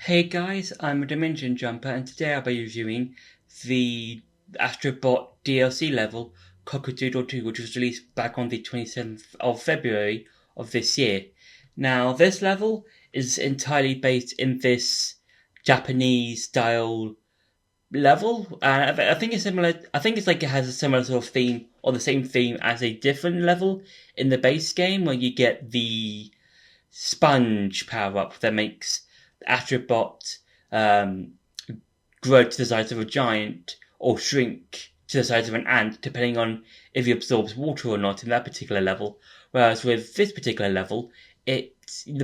Hey guys, I'm a Dimension Jumper and today I'll be reviewing the Astrobot DLC level Cock-a-Doodle-Doo, which was released back on the 27th of February of this year. Now, this level is entirely based in this Japanese style level, and I think it's similar. I think it's like it has a similar sort of theme or the same theme as a different level in the base game where you get the sponge power up that makes the Astrobot um, grow to the size of a giant or shrink to the size of an ant, depending on if he absorbs water or not in that particular level. Whereas with this particular level, the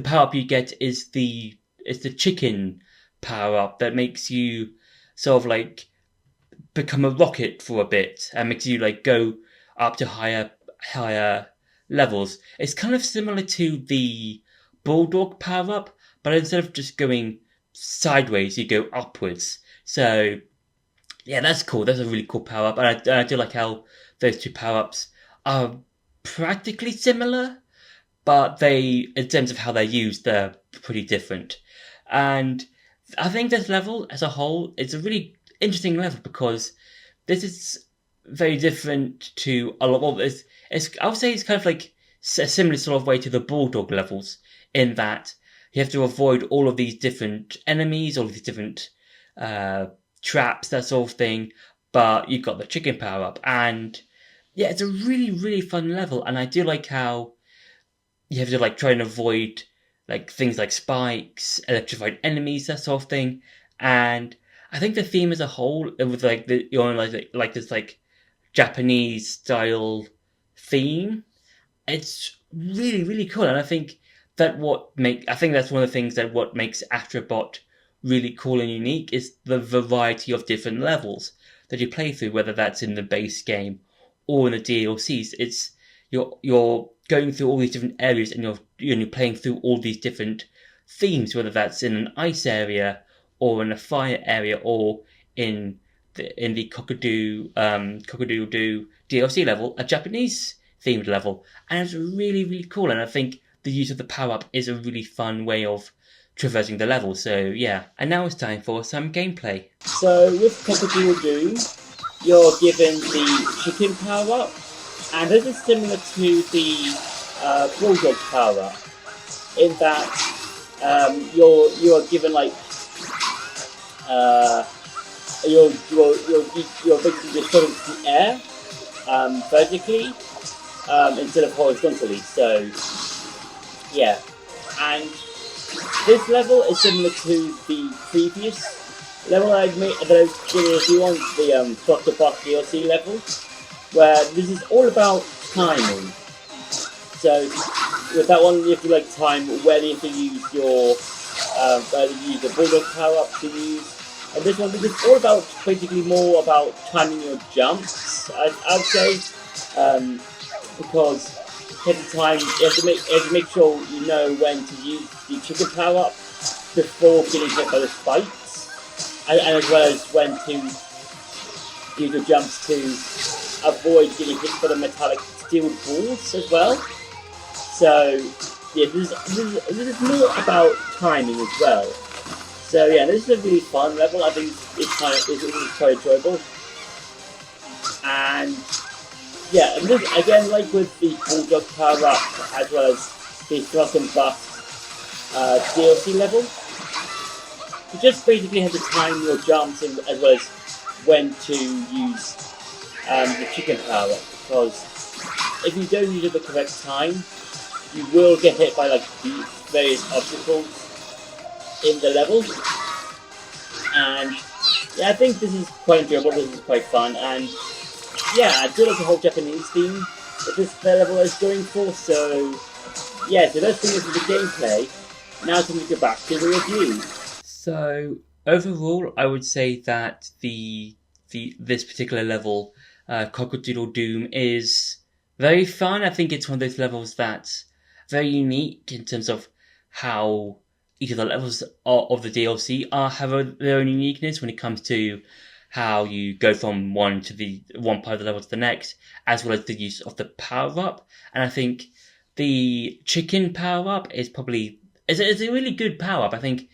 power up you get is the chicken power up that makes you sort of like become a rocket for a bit and makes you like go up to higher levels. It's kind of similar to the bulldog power up, but instead of just going sideways, you go upwards. So yeah, that's cool. That's a really cool power up, and I do like how those two power ups are practically similar, but they, in terms of how they're used, they're pretty different. And I think this level as a whole is a really interesting level because this is very different to a lot of it's I would say it's kind of like a similar sort of way to the bulldog levels in that you have to avoid all of these different enemies, all of these different uh, traps, that sort of thing. But you've got the chicken power up, and yeah, it's a really fun level, and I do like how you have to like try and avoid like things like spikes, electrified enemies, that sort of thing. And I think the theme as a whole, with like the like this like Japanese style theme, it's really cool. And I think that's one of the things that what makes Astrobot really cool and unique is the variety of different levels that you play through, whether that's in the base game or in the DLCs. It's you're going through all these different areas and you're playing through all these different themes, whether that's in an ice area or in a fire area or in the Cock-a-Doodle-Doo DLC level, a Japanese themed level, and it's really cool. And I think the use of the power up is a really fun way of traversing the level. So yeah, and now it's time for some gameplay. So with Cock-a-Doodle-Doom, you're given the chicken power up, and this is similar to the bulldog power up, in that you're given like you're basically just put into the air vertically instead of horizontally. So yeah, and this level is similar to the previous level I made that I was giving you on the Dr. Buck DLC level, where this is all about timing. So with that one, you have to like time when you have to use your use the bulldog power up to use. And this one, is all about basically more about timing your jumps, I'd say, because every time you have to make sure you know when to use the chicken power up before getting hit by the spikes, and as well as when to use your jumps to avoid getting hit by the metallic steel balls as well. So yeah, this is more about timing as well. So yeah, this is a really fun level. I think it's quite enjoyable. And yeah, and this again, like with the bulldog power up as well as the thrust and bust DLC level, you just basically have to time your jumps and as well as when to use the chicken power up, because if you don't use it at the correct time, you will get hit by like the various obstacles in the level. And yeah, I think this is quite enjoyable, this is quite fun, and yeah, I do like the whole Japanese theme that this level is going for. So yeah, so let's bring it to the gameplay. Now can we go back to the review. So overall, I would say that this particular level, Cock-a-Doodle-Doom, is very fun. I think it's one of those levels that's very unique in terms of how each of the levels of the DLC have their own uniqueness when it comes to how you go from one part of the level to the next, as well as the use of the power up. And I think the chicken power up is a really good power up. I think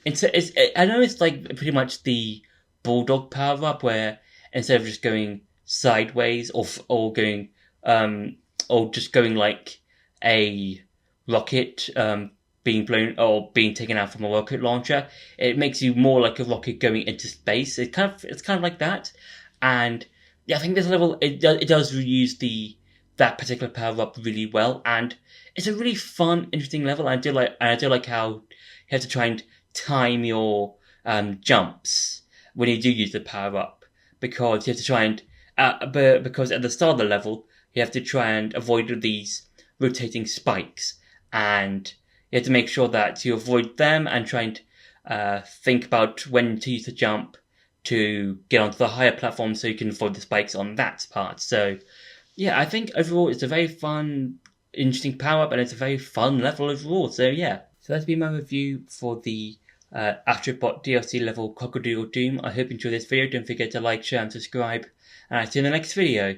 I know it's like pretty much the bulldog power up where instead of just going sideways or going or just going like a rocket being blown or being taken out from a rocket launcher, it makes you more like a rocket going into space. It's kind of like that, and yeah, I think this level it does reuse that particular power up really well, and it's a really fun, interesting level. I do like how you have to try and time your jumps when you do use the power up, because you have to try and because at the start of the level you have to try and avoid these rotating spikes, and you have to make sure that you avoid them and try and think about when to use the jump to get onto the higher platform so you can avoid the spikes on that part. So yeah, I think overall it's a very fun, interesting power up, and it's a very fun level overall. So yeah, so that's been my review for the Astrobot DLC level Cock-a-Doodle-Doom. I hope you enjoyed this video. Don't forget to like, share, and subscribe, and I'll see you in the next video.